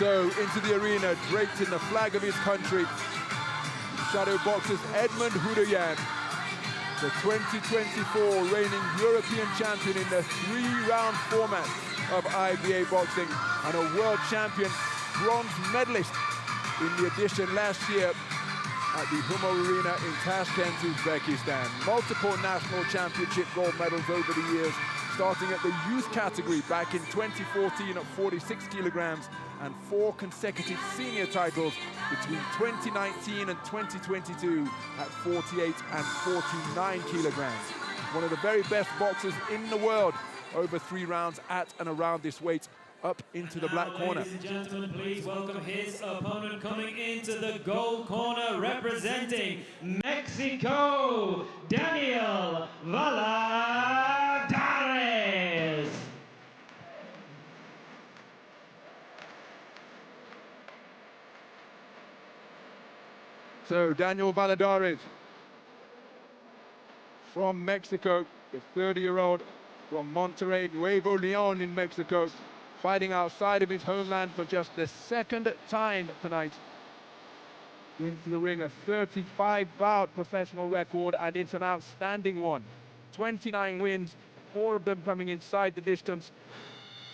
So into the arena, draped in the flag of his country, shadow boxers Edmond Khudoyon, the 2024 reigning European champion in the 3-round format of IBA boxing, and a world champion, bronze medalist in the edition last year at the Humo Arena in Tashkent, Uzbekistan. Multiple national championship gold medals over the years, starting at the youth category back in 2014 at 46 kilograms, and 4 consecutive senior titles between 2019 and 2022 at 48 and 49 kilograms. One of the very best boxers in the world over 3 rounds at and around this weight, up into the black corner. Ladies and gentlemen, please welcome his opponent coming into the gold corner, representing Mexico, Daniel Valladeraz. So Daniel Valladeraz from Mexico, the 30-year-old from Monterrey, Nuevo Leon in Mexico, fighting outside of his homeland for just the 2nd time tonight. Into the ring, a 35-bout professional record, and it's an outstanding one. 29 wins, 4 of them coming inside the distance,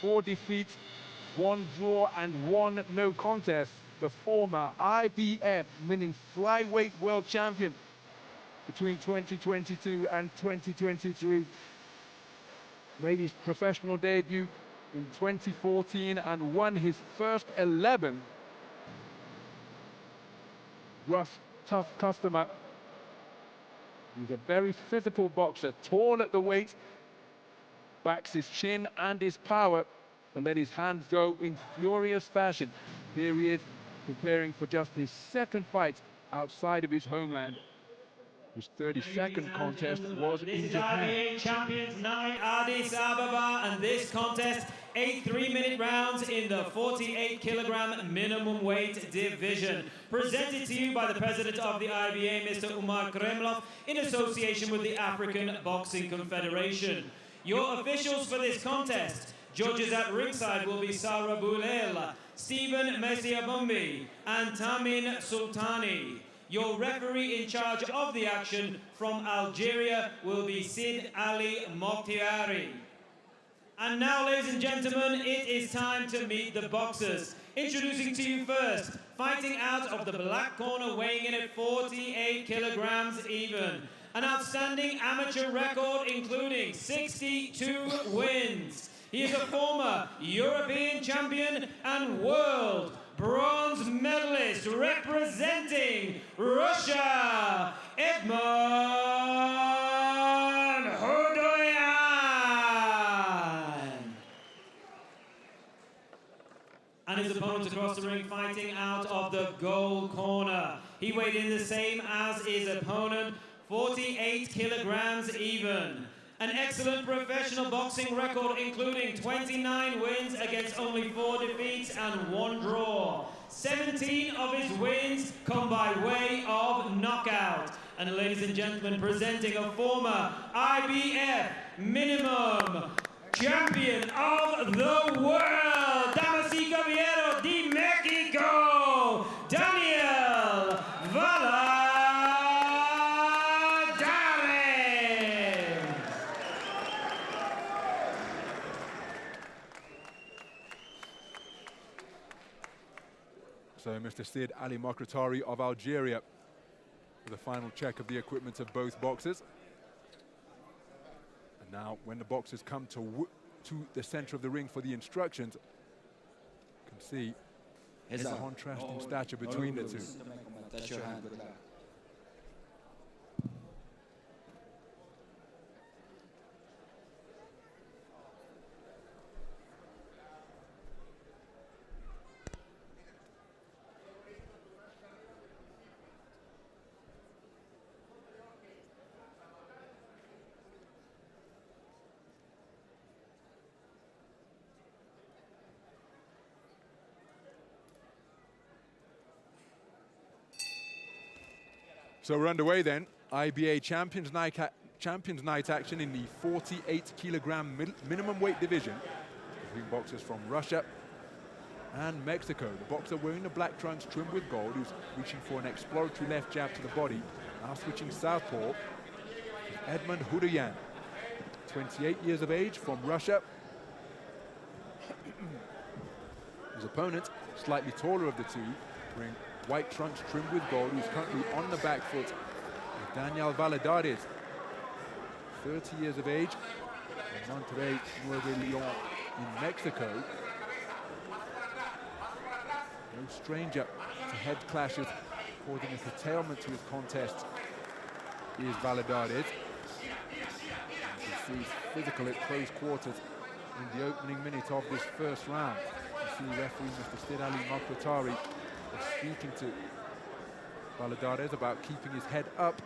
4 defeats, 1 draw and 1 no contest. The former IBF winning flyweight world champion between 2022 and 2023. Made his professional debut in 2014 and won his first 11. RUS, tough customer. He's a very physical boxer, tall at the weight, backs his chin and his power, and let his hands go in furious fashion. Here he is, preparing for just his 2nd fight outside of his homeland. His 32nd contest was in Japan. This is IBA Champions Night, Addis Ababa, and this contest, 8 3-minute rounds in the 48-kilogram minimum weight division. Presented to you by the president of the IBA, Mr. Umar Kremlov, in association with the African Boxing Confederation. Your officials for this contest, judges at ringside, will be Sarah Boulel, Stephen Messiabumbi, and Tamin Sultani. Your referee in charge of the action from Algeria will be Sid Ali Mokhtiari. And now, ladies and gentlemen, it is time to meet the boxers. Introducing to you first, fighting out of the black corner, weighing in at 48 kilograms even. An outstanding amateur record including 62 wins. He is a former European champion and world bronze medalist representing Russia, Edmond Khudoyon. And his opponent across the ring, fighting out of the gold corner. He weighed in the same as his opponent, 48 kilograms even. An excellent professional boxing record, including 29 wins against only 4 defeats and 1 draw. 17 of his wins come by way of knockout. And ladies and gentlemen, presenting a former IBF minimum champion of the world, damas y caballeros de Mexico, Daniel Valladeraz. So Mr. Sid Ali Mokhtiari of Algeria for the final check of the equipment of both boxers. And now when the boxers come to the center of the ring for the instructions, you can see the contrast in stature between the two. So we're underway then. IBA Champions Night action in the 48 kilogram minimum weight division between boxers from Russia and Mexico. The boxer wearing the black trunks trimmed with gold, who's reaching for an exploratory left jab to the body. Now switching southpaw, Edmond Khudoyon, 28 years of age, from Russia. His opponent, slightly taller of the two, wearing white trunks trimmed with gold, who's currently on the back foot, Daniel Valladeraz, 30 years of age, from Monterrey, Nuevo Leon in Mexico. No stranger to head clashes, causing a curtailment to his contest is Valladeraz. You can see he's physical at close quarters in the opening minute of this first round. You see referee Mr. Sid Ali Mokhtari speaking to Valladeraz about keeping his head up.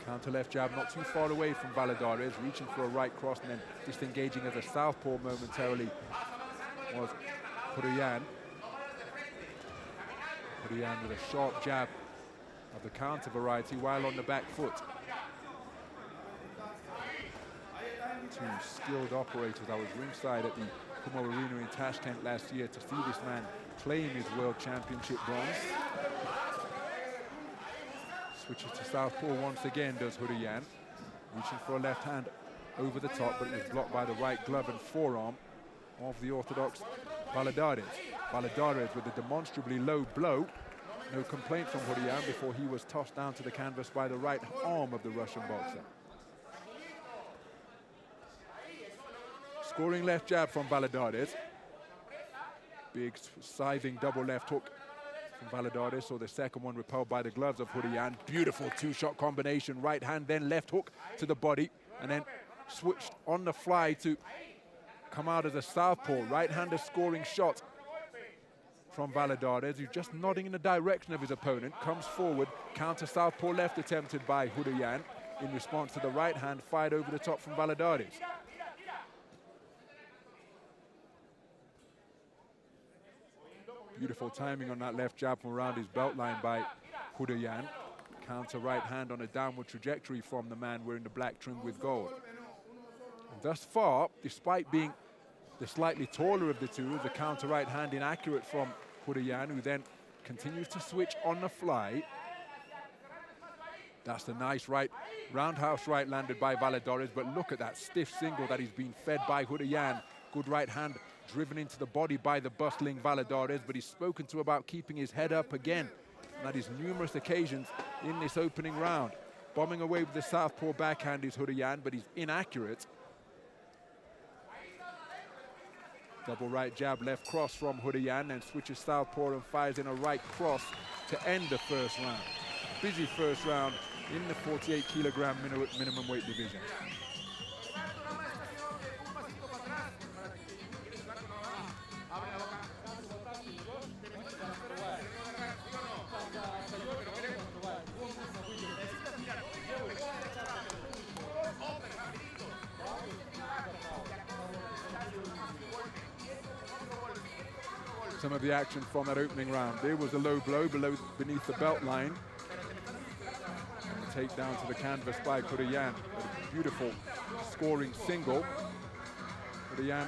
Counter left jab not too far away from Valladeraz, reaching for a right cross and then disengaging as a southpaw momentarily was Khudoyon. Khudoyon with a sharp jab of the counter variety while on the back foot. Two skilled operators. I was ringside at the Kumo Arena in Tashkent last year to see this man claim his World Championship bronze. Switches to southpaw once again, does Khudoyon. Reaching for a left hand over the top, but it was blocked by the right glove and forearm of the orthodox Valladeraz. Valladeraz with a demonstrably low blow. No complaint from Khudoyon before he was tossed down to the canvas by the right arm of the Russian boxer. Scoring left jab from Valladeraz. Big scything double left hook from Valladeraz, so the second one repelled by the gloves of Khudoyon. Beautiful two-shot combination, right hand, then left hook to the body, and then switched on the fly to come out as a southpaw. Right-hander scoring shot from Valladeraz, who's just nodding in the direction of his opponent, comes forward, counter southpaw left attempted by Khudoyon in response to the right hand fired over the top from Valladeraz. Beautiful timing on that left jab from around his belt line by Khudoyon. Counter right hand on a downward trajectory from the man wearing the black trim with gold. And thus far, despite being the slightly taller of the two, the counter right hand inaccurate from Khudoyon, who then continues to switch on the fly. That's the nice right, roundhouse right landed by Valladeraz, but look at that stiff single that he's been fed by Khudoyon. Good right hand driven into the body by the bustling Valladeraz, but he's spoken to about keeping his head up again. And that is numerous occasions in this opening round. Bombing away with the southpaw backhand is Khudoyon, but he's inaccurate. Double right jab, left cross from Khudoyon, and switches southpaw and fires in a right cross to end the first round. Busy first round in the 48 kilogram minimum weight division. Some of the action from that opening round. There was a low blow beneath the belt line. And a takedown to the canvas by Khudoyon. A beautiful scoring single. Khudoyon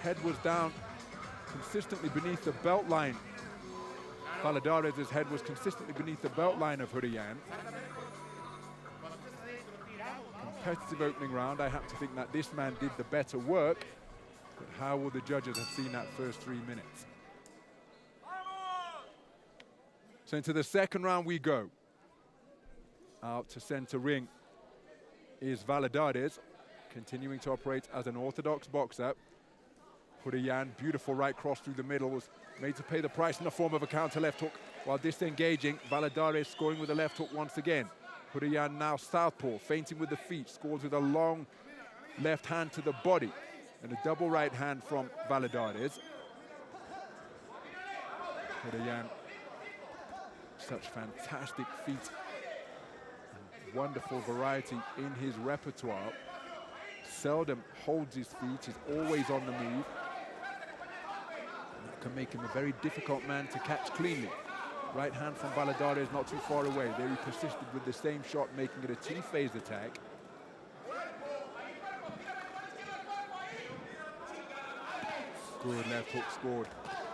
head was down consistently beneath the belt line. Valladeraz's head was consistently beneath the belt line of Khudoyon. Competitive opening round. I happen to think that this man did the better work. But how will the judges have seen that first 3 minutes? So into the second round we go. Out to center ring is Valladeraz, continuing to operate as an orthodox boxer. Khudoyon, beautiful right cross through the middle, was made to pay the price in the form of a counter left hook while disengaging. Valladeraz scoring with a left hook once again. Khudoyon now southpaw, feinting with the feet, scores with a long left hand to the body. And a double right hand from Valladeraz. Khudoyon, such fantastic feet and wonderful variety in his repertoire. Seldom holds his feet, is always on the move. And that can make him a very difficult man to catch cleanly. Right hand from Valladeraz not too far away. There he persisted with the same shot, making it a two-phase attack. Good left hook scored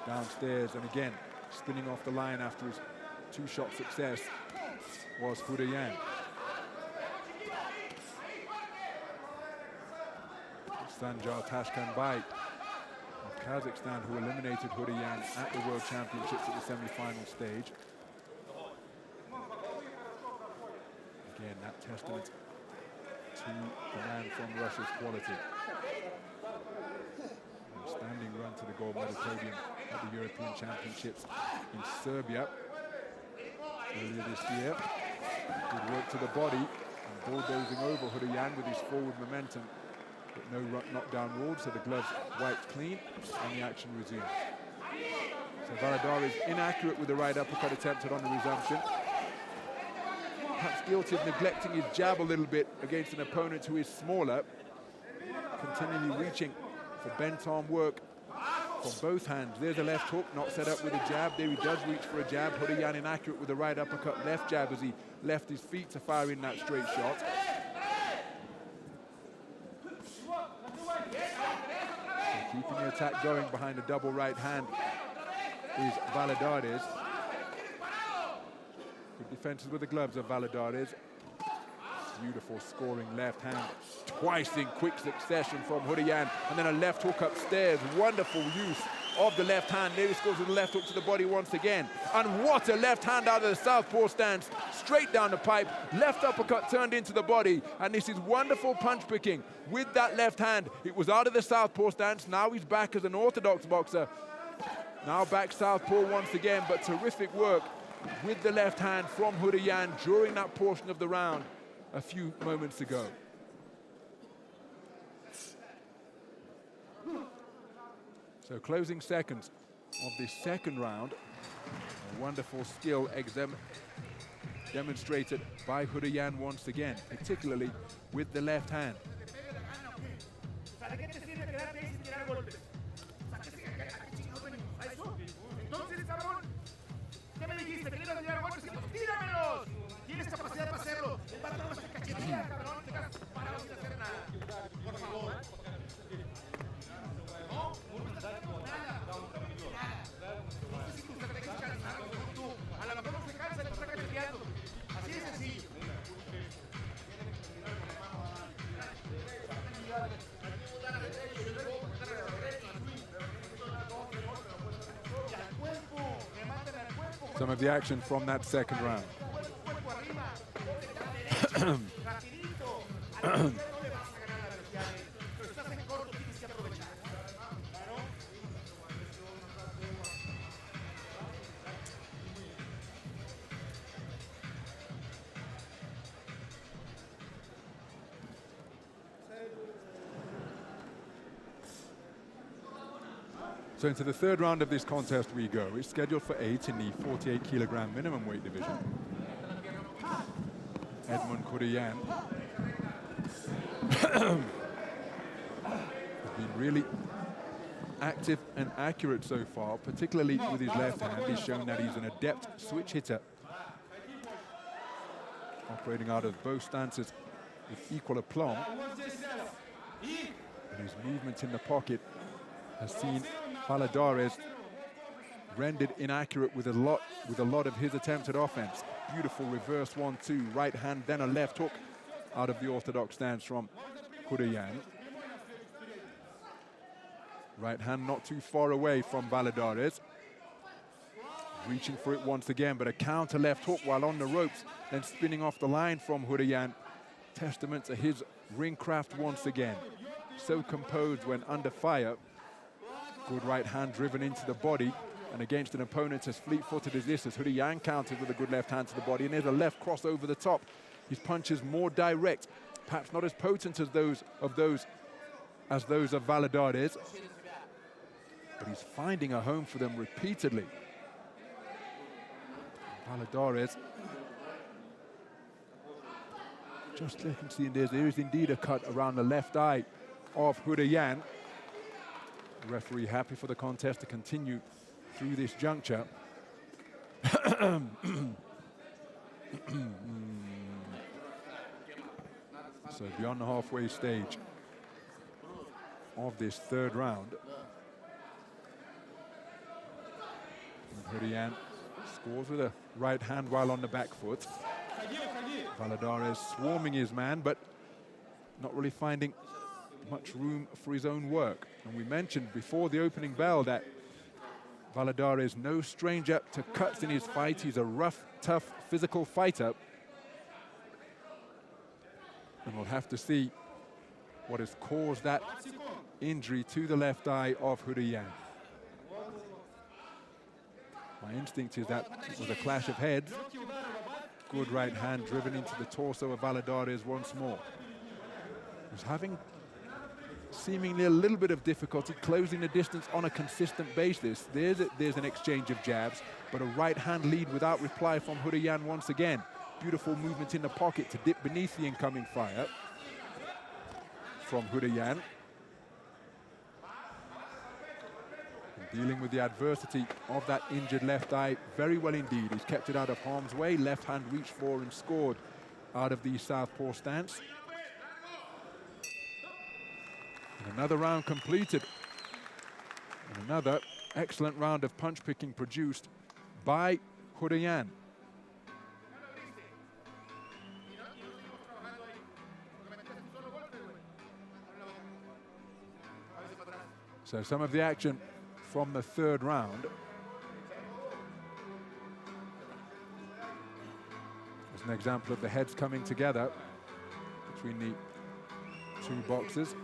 downstairs, and again, spinning off the line after his two-shot success was Khudoyon. Sanjar Tashkanbay of Kazakhstan, who eliminated Khudoyon at the World Championships at the semi-final stage. Again, that testament to the man from Russia's quality. Standing run to the gold medal podium at the European Championships in Serbia earlier this year. Good work to the body and bulldozing over Khudoyon with his forward momentum, but no knockdown ruled, so the gloves wiped clean and the action resumed. So Valladeraz inaccurate with the right uppercut attempted on the resumption. Perhaps guilty of neglecting his jab a little bit against an opponent who is smaller. Continually reaching for bent-arm work from both hands. There's a left hook, not set up with a jab. There he does reach for a jab. Khudoyon inaccurate with the right uppercut, left jab as he left his feet to fire in that straight shot. So keeping the attack going behind a double right hand is Valladeraz. Good defenses with the gloves of Valladeraz. Beautiful scoring left hand, twice in quick succession from Khudoyon, and then a left hook upstairs. Wonderful use of the left hand. There he scores with the left hook to the body once again. And what a left hand out of the southpaw stance, straight down the pipe. Left uppercut turned into the body, and this is wonderful punch picking with that left hand. It was out of the southpaw stance. Now he's back as an orthodox boxer. Now back southpaw once again, but terrific work with the left hand from Khudoyon during that portion of the round a few moments ago. So closing seconds of this second round. A wonderful skill demonstrated by Khudoyon once again, particularly with the left hand. Some of the action from that second round. So into the third round of this contest we go. It's scheduled for 8 in the 48-kilogram minimum weight division. Edmond Khudoyon has been really active and accurate so far, particularly with his left hand. He's shown that he's an adept switch hitter, operating out of both stances with equal aplomb. And his movement in the pocket has seen Valladeraz rendered inaccurate with a lot of his attempted offense. Beautiful reverse 1-2, right hand, then a left hook out of the orthodox stance from Khudoyon. Right hand not too far away from Valladeraz. Reaching for it once again, but a counter left hook while on the ropes, then spinning off the line from Khudoyon. Testament to his ring craft once again. So composed when under fire. Good right hand driven into the body, and against an opponent as fleet-footed as this, as Khudoyon counters with a good left hand to the body, and there's a left cross over the top. His punches more direct, perhaps not as potent as those of Valladeraz, but he's finding a home for them repeatedly. Valladeraz, just let him see, and there is indeed a cut around the left eye of Khudoyon. The referee happy for the contest to continue through this juncture. So beyond the halfway stage of this third round. Khudoyon scores with a right hand while on the back foot. Valladeraz swarming his man, but not really finding much room for his own work. And we mentioned before the opening bell that Valladeraz is no stranger to cuts in his fight. He's a rough, tough, physical fighter. And we'll have to see what has caused that injury to the left eye of Khudoyon. My instinct is that it was a clash of heads. Good right hand driven into the torso of Valladeraz once more. He's having seemingly a little bit of difficulty closing the distance on a consistent basis. There's an exchange of jabs, but a right hand lead without reply from Khudoyon once again. Beautiful movement in the pocket to dip beneath the incoming fire from Khudoyon. Dealing with the adversity of that injured left eye very well indeed. He's kept it out of harm's way. Left hand reached for and scored out of the southpaw stance. And another round completed. And another excellent round of punch picking produced by Khudoyon. So some of the action from the third round. There's an example of the heads coming together between the two boxers.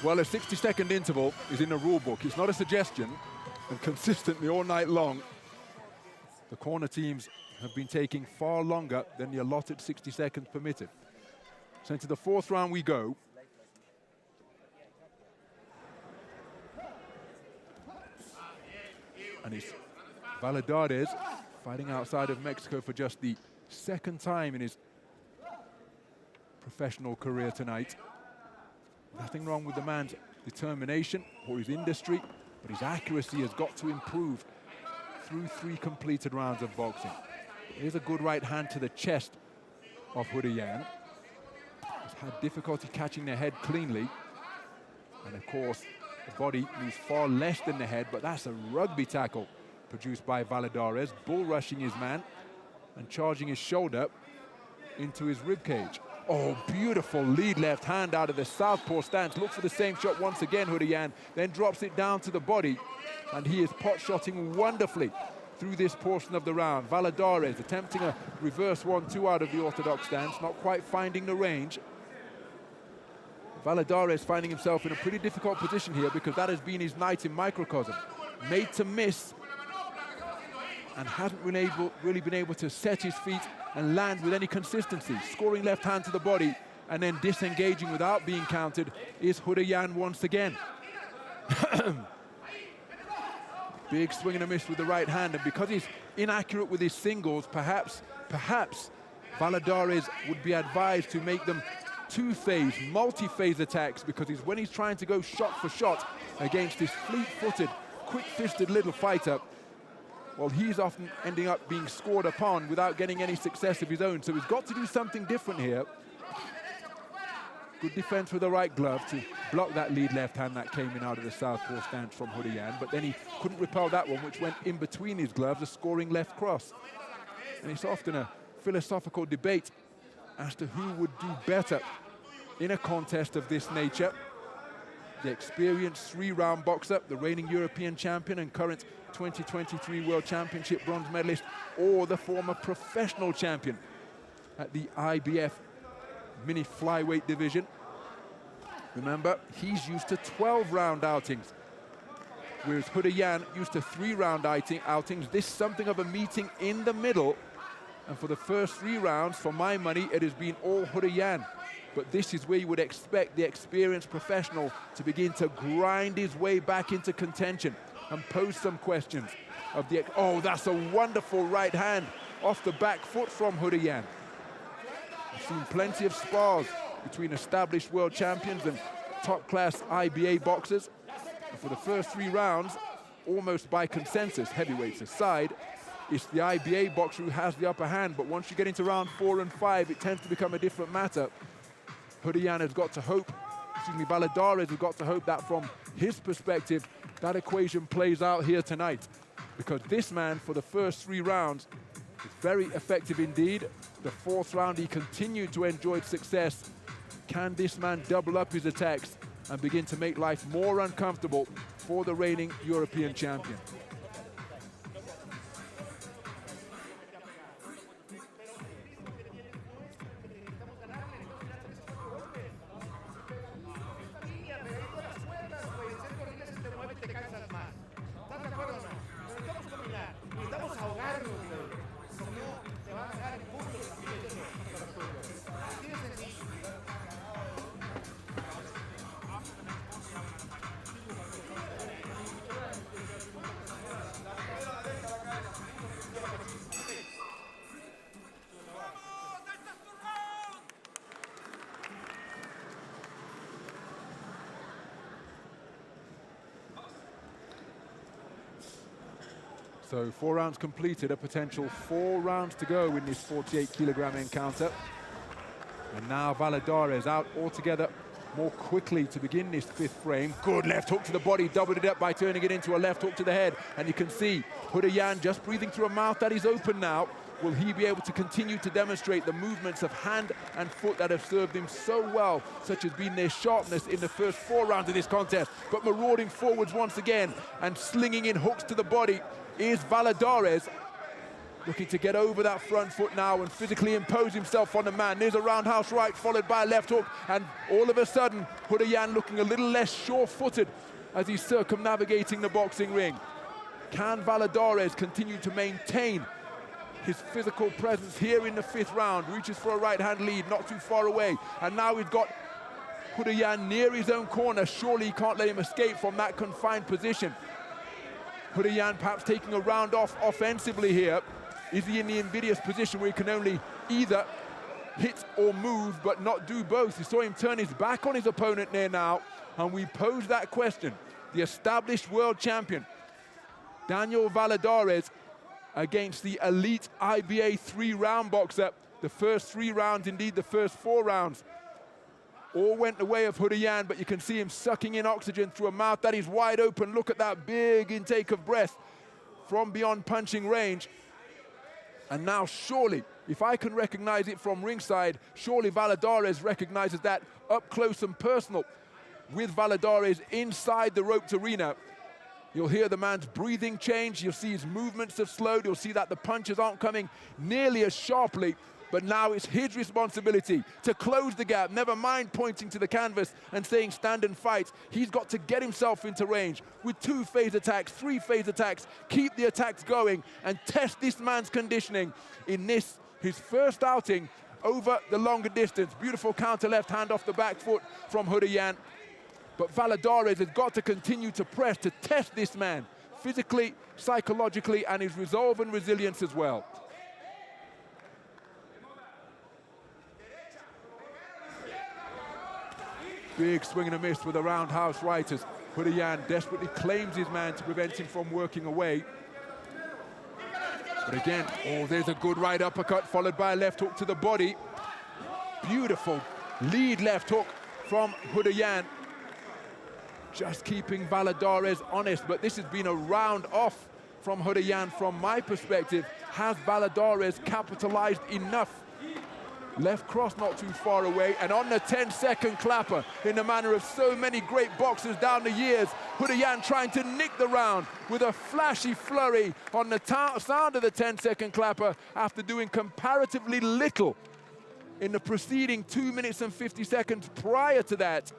Well, a 60-second interval is in the rule book. It's not a suggestion, and consistently all night long, the corner teams have been taking far longer than the allotted 60 seconds permitted. So into the fourth round we go. And it's Valladeraz fighting outside of Mexico for just the second time in his professional career tonight. Nothing wrong with the man's determination or his industry, but his accuracy has got to improve through 3 completed rounds of boxing. Here's a good right hand to the chest of Khudoyon. He's had difficulty catching the head cleanly. And of course, the body moves far less than the head, but that's a rugby tackle produced by Valladeraz, bull rushing his man and charging his shoulder into his ribcage. Oh, beautiful lead left hand out of the southpaw stance. Look for the same shot once again, Khudoyon, then drops it down to the body. And he is pot-shotting wonderfully through this portion of the round. Valladeraz attempting a reverse 1-2 out of the orthodox stance, not quite finding the range. Valladeraz finding himself in a pretty difficult position here because that has been his night in microcosm. Made to miss and hasn't really been able to set his feet and land with any consistency. Scoring left hand to the body and then disengaging without being counted is Khudoyon once again. Big swing and a miss with the right hand, and because he's inaccurate with his singles, perhaps Valladeraz would be advised to make them 2-phase, multi-phase attacks, because when he's trying to go shot for shot against this fleet-footed, quick-fisted little fighter, well, he's often ending up being scored upon without getting any success of his own. So he's got to do something different here. Good defense with the right glove to block that lead left hand that came in out of the southpaw stance from Khudoyon, but then he couldn't repel that one, which went in between his gloves, a scoring left cross. And it's often a philosophical debate as to who would do better in a contest of this nature. The experienced 3-round boxer, the reigning European champion and current 2023 World Championship bronze medalist, or the former professional champion at the IBF mini flyweight division. Remember, he's used to 12-round outings, whereas Khudoyon used to 3-round outings. This is something of a meeting in the middle, and for the first 3 rounds, for my money, it has been all Khudoyon but this is where you would expect the experienced professional to begin to grind his way back into contention and pose some questions of the, oh, that's a wonderful right hand off the back foot from Khudoyon. I've seen plenty of spars between established world champions and top-class IBA boxers. And for the first 3 rounds, almost by consensus, heavyweights aside, it's the IBA boxer who has the upper hand, but once you get into round 4 and 5, it tends to become a different matter. Khudoyon has got to hope, Valladeraz has got to hope that from his perspective, that equation plays out here tonight. Because this man, for the first 3 rounds, is very effective indeed. The 4th round, he continued to enjoy success. Can this man double up his attacks and begin to make life more uncomfortable for the reigning European champion? So 4 rounds completed, a potential 4 rounds to go in this 48-kilogram encounter. And now Valladeraz out altogether more quickly to begin this 5th frame. Good left hook to the body, doubled it up by turning it into a left hook to the head. And you can see Khudoyon just breathing through a mouth that is open now. Will he be able to continue to demonstrate the movements of hand and foot that have served him so well, such as being their sharpness in the first 4 rounds of this contest? But marauding forwards once again and slinging in hooks to the body is Valladeraz, looking to get over that front foot now and physically impose himself on the man. There's a roundhouse right followed by a left hook, and all of a sudden Khudoyon looking a little less sure-footed as he's circumnavigating the boxing ring. Can Valladeraz continue to maintain his physical presence here in the 5th round? Reaches for a right-hand lead, not too far away, and now we've got Khudoyon near his own corner. Surely he can't let him escape from that confined position. Khudoyon perhaps taking a round off offensively here. Is he in the invidious position where he can only either hit or move, but not do both? You saw him turn his back on his opponent there now, and we pose that question. The established world champion, Daniel Valladeraz, against the elite IBA 3-round boxer. The first 3 rounds, indeed the first 4 rounds, all went the way of Khudoyon, but you can see him sucking in oxygen through a mouth that is wide open. Look at that big intake of breath from beyond punching range. And now surely, if I can recognize it from ringside, surely Valladeraz recognizes that up close and personal. With Valladeraz inside the roped arena, you'll hear the man's breathing change, you'll see his movements have slowed, you'll see that the punches aren't coming nearly as sharply, but now it's his responsibility to close the gap, never mind pointing to the canvas and saying stand and fight. He's got to get himself into range with 2-phase attacks, 3-phase attacks, keep the attacks going and test this man's conditioning in this, his first outing over the longer distance. Beautiful counter left hand off the back foot from Khudoyon. But Valladeraz has got to continue to press to test this man physically, psychologically, and his resolve and resilience as well. Big swing and a miss with a roundhouse right as Khudoyon desperately claims his man to prevent him from working away. But again, oh, there's a good right uppercut followed by a left hook to the body. Beautiful lead left hook from Khudoyon. Just keeping Valladeraz honest, but this has been a round off from Khudoyon from my perspective. Has Valladeraz capitalized enough? Left cross not too far away, and on the 10-second clapper, in the manner of so many great boxers down the years, Khudoyon trying to nick the round with a flashy flurry on the sound of the 10-second clapper after doing comparatively little in the preceding 2 minutes and 50 seconds prior to that.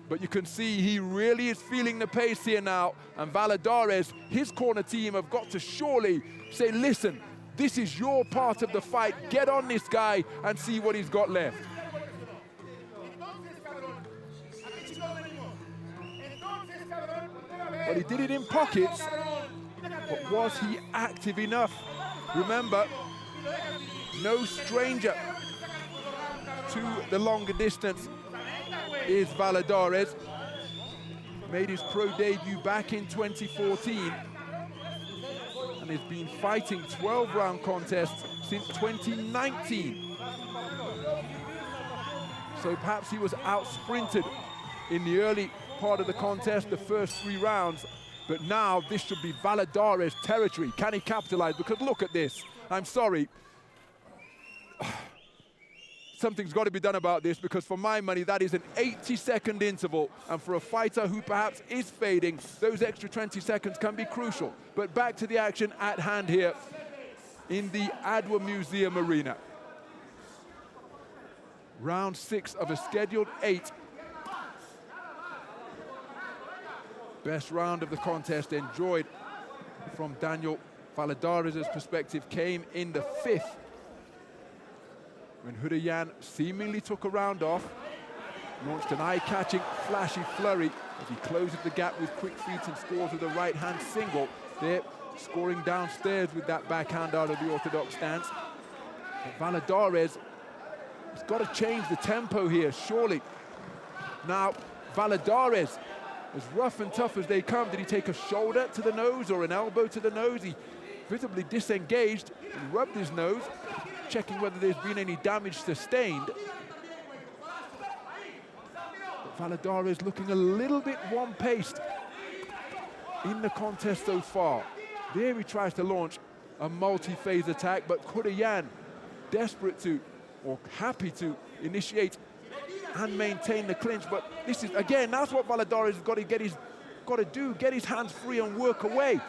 But you can see he really is feeling the pace here now, and Valladeraz, his corner team have got to surely say, listen, this is your part of the fight. Get on this guy and see what he's got left. Well, he did it in pockets, but was he active enough? Remember, no stranger to the longer distance is Valladeraz. Made his pro debut back in 2014 and has been fighting 12-round contests since 2019. So perhaps he was out-sprinted in the early part of the contest, the first 3 rounds, but now this should be Valladeraz territory. Can he capitalize? Because look at this. I'm sorry. Something's got to be done about this, because for my money, that is an 80-second interval. And for a fighter who perhaps is fading, those extra 20 seconds can be crucial. But back to the action at hand here in the Addis Museum Arena. Round 6 of a scheduled 8. Best round of the contest enjoyed from Daniel Valladeraz's perspective came in the 5th, when Khudoyon seemingly took a round off, launched an eye-catching, flashy flurry as he closes the gap with quick feet and scores with a right-hand single. There, scoring downstairs with that backhand out of the orthodox stance. But Valladeraz has got to change the tempo here, surely. Now, Valladeraz, as rough and tough as they come, did he take a shoulder to the nose or an elbow to the nose? He visibly disengaged and rubbed his nose, checking whether there's been any damage sustained. But Valladeraz looking a little bit one-paced in the contest so far. There he tries to launch a multi-phase attack, but Khudoyon desperate to, or happy to, initiate and maintain the clinch. But this is, again, that's what Valladeraz has got to do, get his hands free and work away,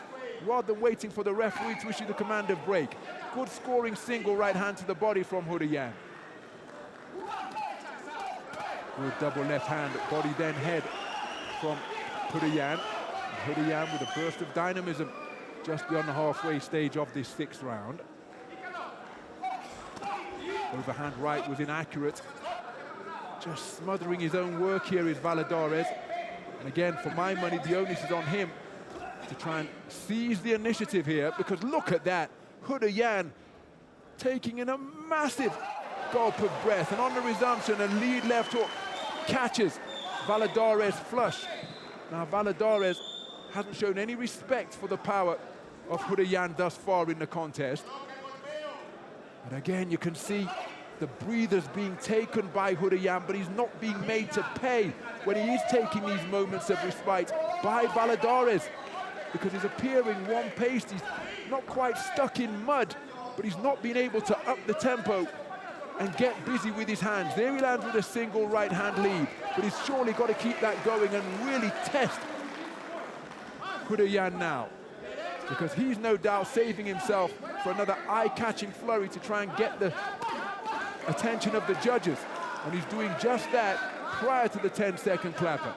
rather than waiting for the referee to issue the command of break. Good scoring single right hand to the body from Khudoyon. Good double left hand, body then head from Khudoyon. Khudoyon with a burst of dynamism just beyond the halfway stage of this 6th round. Overhand right was inaccurate. Just smothering his own work here is Valladeraz. And again, for my money, the onus is on him to try and seize the initiative here, because look at that. Khudoyon taking in a massive gulp of breath, and on the resumption, a lead left hook catches Valladeraz flush. Now, Valladeraz hasn't shown any respect for the power of Khudoyon thus far in the contest. And again, you can see the breathers being taken by Khudoyon, but he's not being made to pay when he is taking these moments of respite by Valladeraz, because he's appearing one-paced. He's not quite stuck in mud, but he's not been able to up the tempo and get busy with his hands. There he lands with a single right-hand lead, but he's surely got to keep that going and really test Khudoyon now, because he's no doubt saving himself for another eye-catching flurry to try and get the attention of the judges, and he's doing just that prior to the 10-second clapper.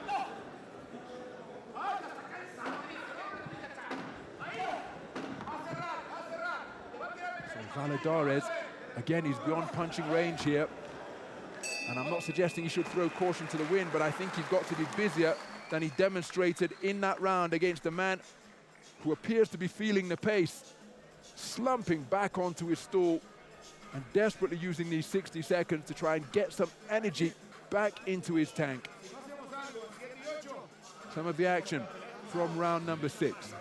So Valladeraz, again, he's beyond punching range here, and I'm not suggesting he should throw caution to the wind, but I think he's got to be busier than he demonstrated in that round against a man who appears to be feeling the pace, slumping back onto his stool and desperately using these 60 seconds to try and get some energy back into his tank. Some of the action from round number 6.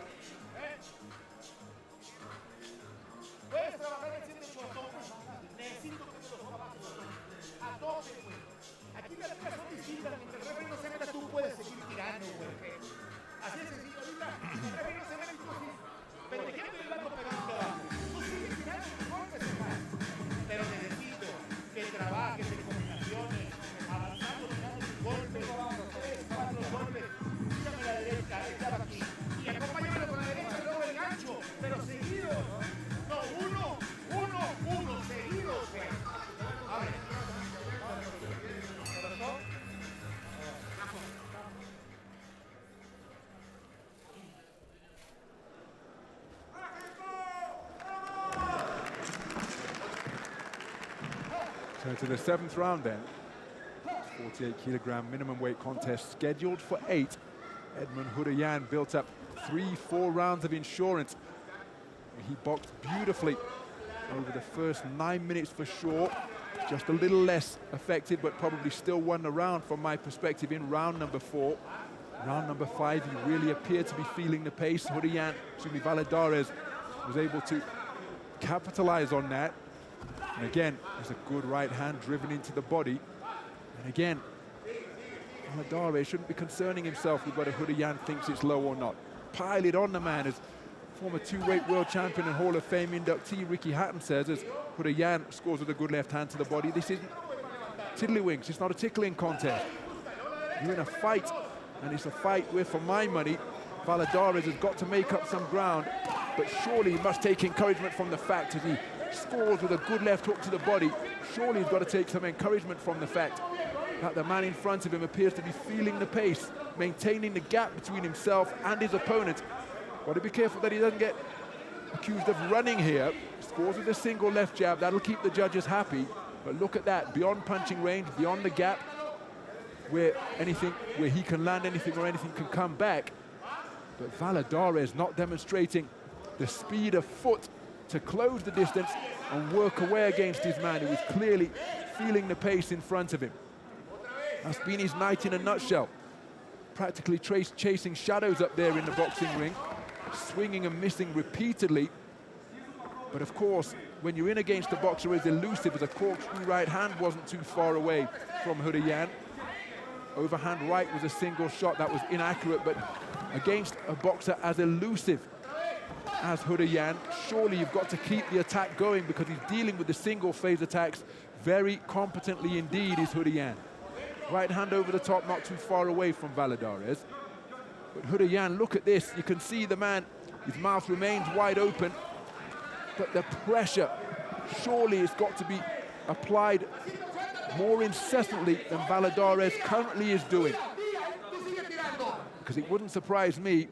So to the 7th round then, 48-kilogram minimum weight contest scheduled for 8. Edmond Khudoyon built up 3-4 rounds of insurance. He boxed beautifully over the first 9 minutes for sure. Just a little less effective, but probably still won the round from my perspective in round number 4. Round number 5, he really appeared to be feeling the pace. Valladeraz was able to capitalize on that. And again, there's a good right hand driven into the body. And again, Valladeraz shouldn't be concerning himself with whether Khudoyon thinks it's low or not. Pile it on the man, as former 2-weight world champion and Hall of Fame inductee Ricky Hatton says, as Khudoyon scores with a good left hand to the body. This isn't tiddlywinks, it's not a tickling contest. You're in a fight, and it's a fight where, for my money, Valladeraz has got to make up some ground, but surely he must take encouragement from the fact that he scores with a good left hook to the body. Surely he's got to take some encouragement from the fact that the man in front of him appears to be feeling the pace, maintaining the gap between himself and his opponent. Got to be careful that he doesn't get accused of running here. Scores with a single left jab, that'll keep the judges happy. But look at that, beyond punching range, beyond the gap, where he can land anything or anything can come back. But Valladeraz not demonstrating the speed of foot to close the distance and work away against his man, who is clearly feeling the pace in front of him. That's been his night in a nutshell. Practically chasing shadows up there in the boxing ring, swinging and missing repeatedly. But of course, when you're in against a boxer as elusive as a corkscrew right hand wasn't too far away from Khudoyon. Overhand right was a single shot that was inaccurate, but against a boxer as elusive as Khudoyon, surely you've got to keep the attack going, because he's dealing with the single phase attacks very competently indeed, is Khudoyon. Right hand over the top, not too far away from Valladeraz. But Khudoyon, look at this. You can see the man, his mouth remains wide open, but the pressure surely has got to be applied more incessantly than Valladeraz currently is doing. Because it wouldn't surprise me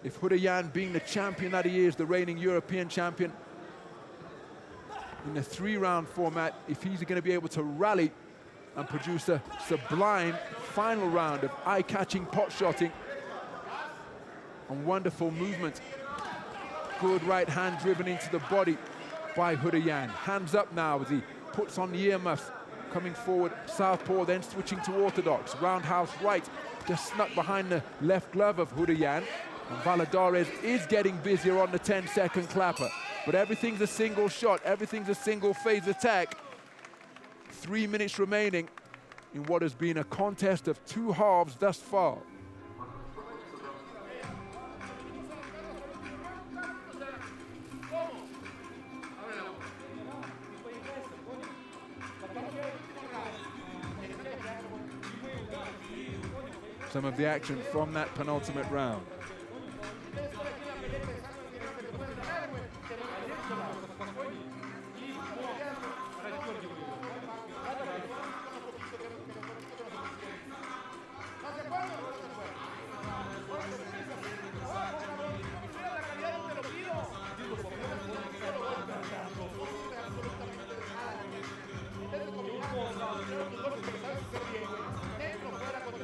if Khudoyon, being the champion that he is, the reigning European champion, in the 3-round format, if he's going to be able to rally and produce a sublime final round of eye-catching pot-shotting and wonderful movement. Good right hand driven into the body by Khudoyon. Hands up now as he puts on the earmuffs, coming forward southpaw, then switching to orthodox. Roundhouse right, just snuck behind the left glove of Khudoyon. And Valladeraz is getting busier on the 10-second clapper. But everything's a single shot, everything's a single phase attack. 3 minutes remaining in what has been a contest of 2 halves thus far. Some of the action from that penultimate round.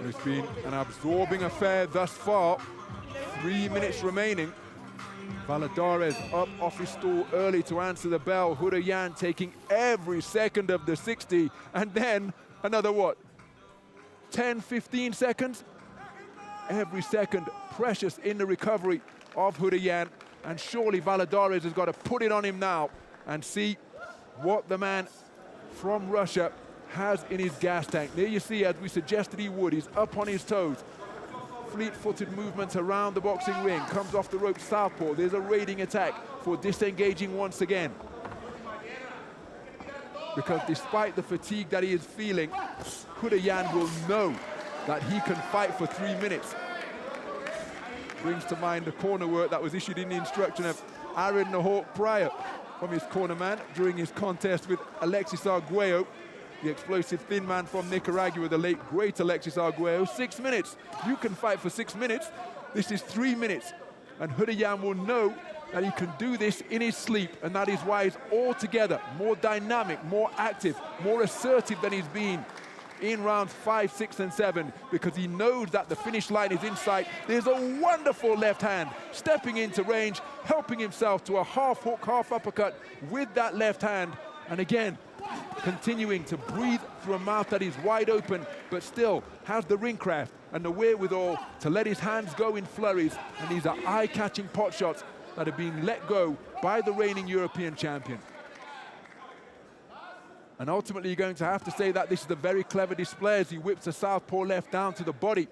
It's been an absorbing affair thus far. 3 minutes remaining. Valladeraz up off his stool early to answer the bell. Khudoyon taking every second of the 60, and then another what? 10, 15 seconds? Every second precious in the recovery of Khudoyon, and surely Valladeraz has got to put it on him now and see what the man from Russia has in his gas tank. There you see, as we suggested he would, he's up on his toes. Fleet-footed movements around the boxing ring, comes off the rope southpaw. There's a raiding attack for disengaging once again. Because despite the fatigue that he is feeling, Khudoyon will know that he can fight for 3 minutes. Brings to mind the corner work that was issued in the instruction of Aaron the Hawk Pryor from his corner man during his contest with Alexis Arguello, the explosive thin man from Nicaragua, the late great Alexis Arguello. 6 minutes. You can fight for 6 minutes. This is 3 minutes. And Khudoyon will know that he can do this in his sleep, and that is why he's altogether more dynamic, more active, more assertive than he's been in rounds 5, 6, and 7 because he knows that the finish line is in sight. There's a wonderful left hand stepping into range, helping himself to a half hook, half uppercut with that left hand. And again, continuing to breathe through a mouth that is wide open, but still has the ring craft and the wherewithal to let his hands go in flurries. And these are eye-catching pot shots that are being let go by the reigning European champion. And ultimately, you're going to have to say that this is a very clever display as he whips a southpaw left down to the body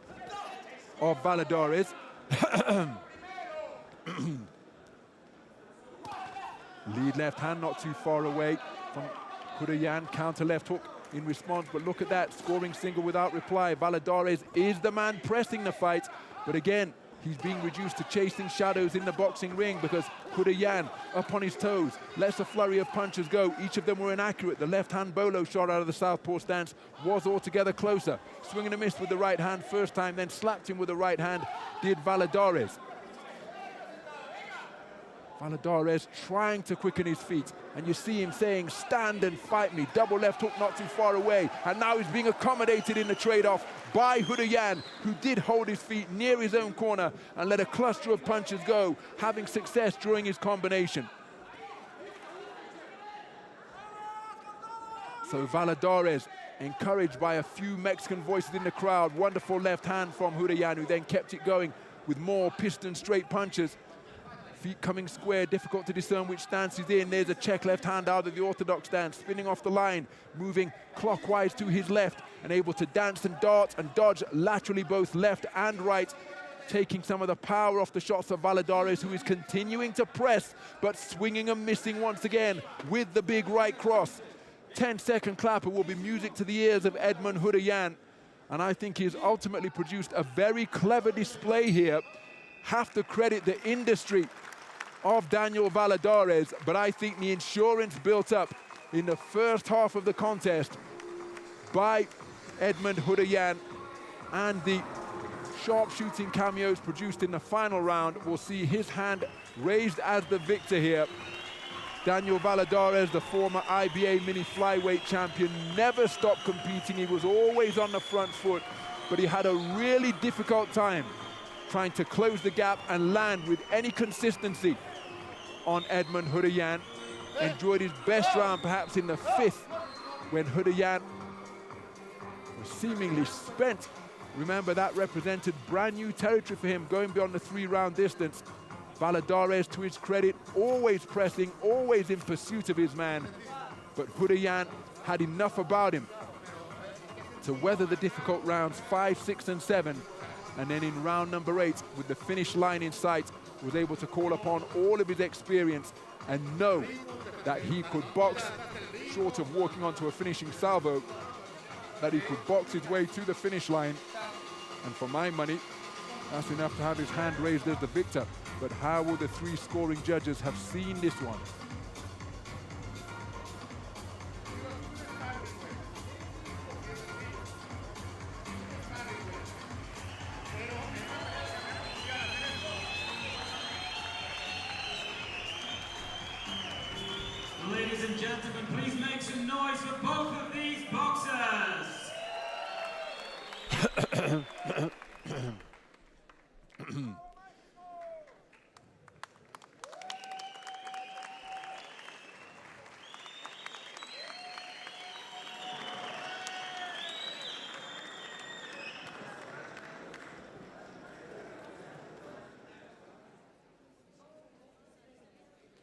of Valladeraz. Lead left hand not too far away from Khudoyon, counter left hook in response, but look at that, scoring single without reply. Valladeraz is the man pressing the fight, but again, he's being reduced to chasing shadows in the boxing ring because Khudoyon up on his toes, lets a flurry of punches go. Each of them were inaccurate. The left-hand bolo shot out of the southpaw stance was altogether closer. Swing and a miss with the right hand first time, then slapped him with the right hand, did Valladeraz. Valladeraz trying to quicken his feet, and you see him saying, stand and fight me. Double left hook not too far away, and now he's being accommodated in the trade-off by Khudoyon, who did hold his feet near his own corner and let a cluster of punches go, having success during his combination. So Valladeraz, encouraged by a few Mexican voices in the crowd, wonderful left hand from Khudoyon, who then kept it going with more piston straight punches. Feet coming square, difficult to discern which stance he's in. There's a check left hand out of the orthodox stance, spinning off the line, moving clockwise to his left, and able to dance and dart and dodge laterally both left and right, taking some of the power off the shots of Valladeraz, who is continuing to press, but swinging and missing once again with the big right cross. 10-second clapper will be music to the ears of Edmond Khudoyon, and I think he has ultimately produced a very clever display here. Have to credit the industry of Daniel Valladeraz, but I think the insurance built up in the first half of the contest by Edmond Khudoyon and the sharpshooting cameos produced in the final round will see his hand raised as the victor here. Daniel Valladeraz, the former IBA mini flyweight champion, never stopped competing. He was always on the front foot, but he had a really difficult time trying to close the gap and land with any consistency on Edmond Khudoyon. Enjoyed his best round perhaps in the 5th when Khudoyon was seemingly spent. Remember, that represented brand new territory for him, going beyond the 3-round distance. Valladeraz, to his credit, always pressing, always in pursuit of his man. But Khudoyon had enough about him to weather the difficult rounds 5, 6, and 7. And then in round number 8, with the finish line in sight, was able to call upon all of his experience and know that he could box, short of walking onto a finishing salvo, that he could box his way to the finish line. And for my money, that's enough to have his hand raised as the victor. But how will the 3 scoring judges have seen this one? Ladies and gentlemen, please make some noise for both of these boxers.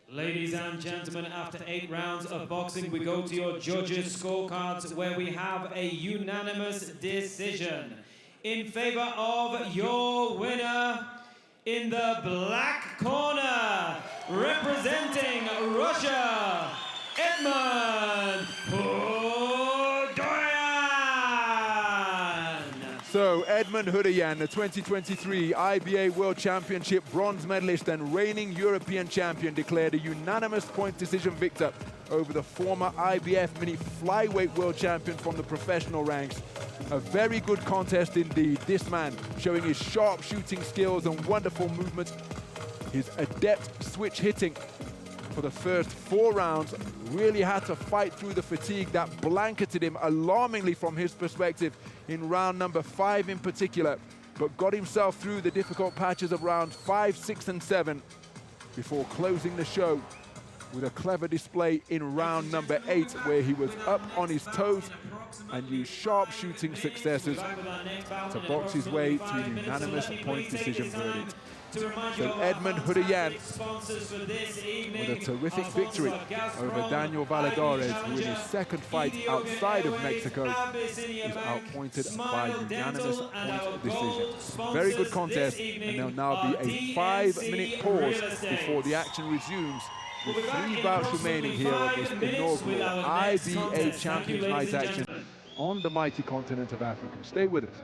Ladies and gentlemen, after 8 rounds of boxing, we go to your judges' scorecards where we have a unanimous decision in favor of your winner in the black corner, representing Russia, Edmond Khudoyon. So Edmond Khudoyon, the 2023 IBA World Championship bronze medalist and reigning European champion, declared a unanimous point decision victor over the former IBF mini flyweight world champion from the professional ranks. A very good contest indeed. This man showing his sharp shooting skills and wonderful movement, his adept switch hitting, for the first 4 rounds, really had to fight through the fatigue that blanketed him alarmingly from his perspective in round number 5 in particular, but got himself through the difficult patches of rounds 5, 6, and 7 before closing the show with a clever display in round number 8, where he was up on his toes and used sharp shooting successes to box his way to a unanimous point decision verdict. So Edmond Khudoyon with a terrific victory over Daniel Valladeraz, who in his second fight outside of Mexico is outpointed by unanimous point decision. Very good contest, and there'll now be a 5-minute pause before the action resumes, with 3 bouts remaining here on this inaugural IBA Champions Night action on the mighty continent of Africa. Stay with us.